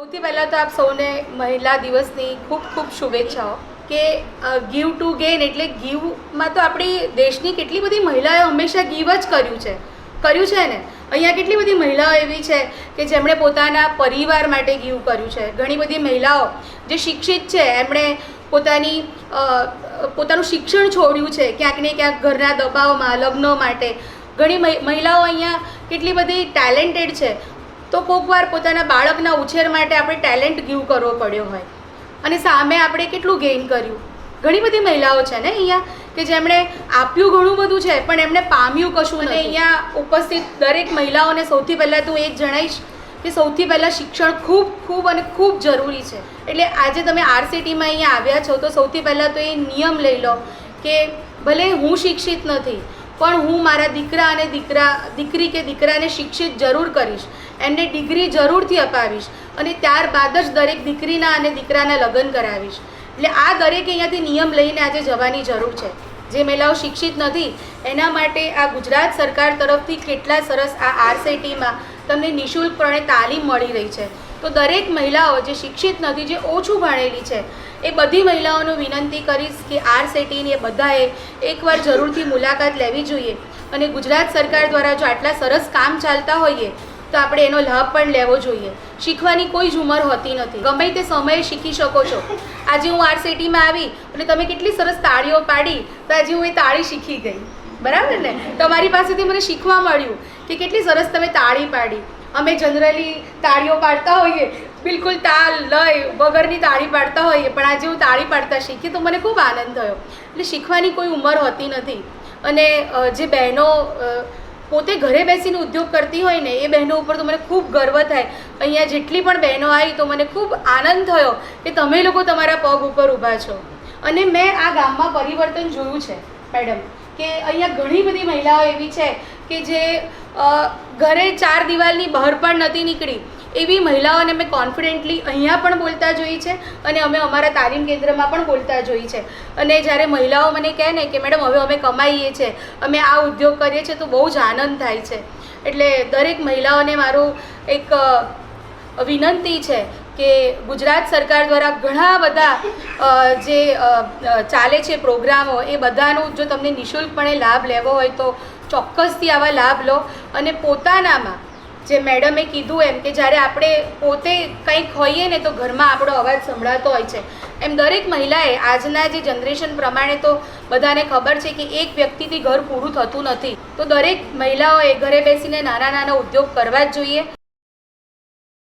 સૌથી પહેલાં તો આપ સૌને મહિલા દિવસની ખૂબ ખૂબ શુભેચ્છાઓ કે ગીવ ટુ ગેઇન એટલે ગીવમાં તો આપણી દેશની કેટલી બધી મહિલાઓએ હંમેશા ગીવ જ કર્યું છે ને. અહીંયા કેટલી બધી મહિલાઓ એવી છે કે જેમણે પોતાના પરિવાર માટે ગીવ કર્યું છે. ઘણી બધી મહિલાઓ જે શિક્ષિત છે એમણે પોતાનું શિક્ષણ છોડ્યું છે ક્યાંક ને ક્યાંક ઘરના દબાવમાં લગ્નો માટે. ઘણી મહિલાઓ અહીંયા કેટલી બધી ટેલેન્ટેડ છે તો કોઈક વાર પોતાના બાળકના ઉછેર માટે આપણે ટેલેન્ટ ગીવ કરવો પડ્યો હોય અને સામે આપણે કેટલું ગેઇન કર્યું. ઘણી બધી મહિલાઓ છે ને અહીંયા કે જેમણે આપ્યું ઘણું બધું છે પણ એમણે પામ્યું કશું નથી. અહીંયા ઉપસ્થિત દરેક મહિલાઓને સૌથી પહેલાં તો એ જ જણાવીશ કે સૌથી પહેલાં શિક્ષણ ખૂબ અને ખૂબ જરૂરી છે. એટલે આજે તમે આરસીટીમાં અહીંયા આવ્યા છો તો સૌથી પહેલાં તો એ નિયમ લઈ લો કે ભલે હું શિક્ષિત નથી પણ હું મારા દીકરા અને દીકરી કે દીકરાને શિક્ષિત જરૂર કરીશ, એમને ડિગ્રી જરૂરથી અપાવીશ અને ત્યારબાદ જ દરેક દીકરીના અને દીકરાના લગ્ન કરાવીશ. એટલે આ દરેકે અહીંયાથી નિયમ લઈને આજે જવાની જરૂર છે. જે મહિલાઓ શિક્ષિત નથી એના માટે આ ગુજરાત સરકાર તરફથી કેટલા સરસ આ આરસીટીમાં તમને નિઃશુલ્કપણે તાલીમ મળી રહી છે. તો દરેક મહિલાઓ જે શિક્ષિત નથી, જે ઓછું ભણેલી છે, એ બધી મહિલાઓને વિનંતી કરીશ કે આરસીટીની બધાએ એકવાર જરૂરથી મુલાકાત લેવી જોઈએ અને ગુજરાત સરકાર દ્વારા જો આટલા સરસ કામ ચાલતા હોઈએ તો આપણે એનો લાભ પણ લેવો જોઈએ. શીખવાની કોઈ જ ઉંમર હોતી નથી, ગમે તે સમયે શીખી શકો છો. આજે હું આરસીટીમાં આવી અને તમે કેટલી સરસ તાળીઓ પાડી તો આજે હું એ તાળી શીખી ગઈ, બરાબર ને? તમારી પાસેથી મને શીખવા મળ્યું કે કેટલી સરસ તમે તાળી પાડી. અમે જનરલી તાળીઓ પાડતા હોઈએ, બિલકુલ તાલ લય વગરની તાળી પાડતા હોઈએ, પણ આજે હું તાળી પાડતા શીખી તો મને ખૂબ આનંદ થયો. એટલે શીખવાની કોઈ ઉંમર હોતી નથી. અને જે બહેનો પોતે ઘરે બેસીને ઉદ્યોગ કરતી હોય ને એ બહેનો ઉપર તો મને ખૂબ ગર્વ થાય. અહીંયા જેટલી પણ બહેનો આવી તો મને ખૂબ આનંદ થયો કે તમે લોકો તમારા પગ ઉપર ઊભા છો. અને મેં આ ગામમાં પરિવર્તન જોયું છે મેડમ કે અહીંયા ઘણી બધી મહિલાઓ એવી છે કે જે ઘરે 4 દિવાલની બહાર પણ નથી નીકળી એવી મહિલાઓને મેં કોન્ફિડન્ટલી અહીંયા પણ બોલતા જોઈ છે અને અમે અમારા તાલીમ કેન્દ્રમાં પણ બોલતા જોઈ છે. અને જ્યારે મહિલાઓ મને કહે ને કે મેડમ હવે અમે કમાઈએ છીએ, અમે આ ઉદ્યોગ કરીએ છીએ તો બહુ જ આનંદ થાય છે. એટલે દરેક મહિલાઓને મારું એક વિનંતી છે કે ગુજરાત સરકાર દ્વારા ઘણા બધા જે ચાલે છે પ્રોગ્રામો એ બધાનું જો તમને નિઃશુલ્કપણે લાભ લેવો હોય તો ચોક્કસથી આવા લાભ લો. અને પોતાનામાં જે મેડમે કીધું એમ કે જ્યારે આપણે પોતે કંઈક હોઈએ ને તો ઘરમાં આપણો અવાજ સંભળાતો હોય છે, એમ દરેક મહિલાએ આજના જે જનરેશન પ્રમાણે તો બધાને ખબર છે કે એક વ્યક્તિથી ઘર પૂરું થતું નથી. તો દરેક મહિલાઓએ ઘરે બેસીને નાના નાના ઉદ્યોગ કરવા જ જોઈએ.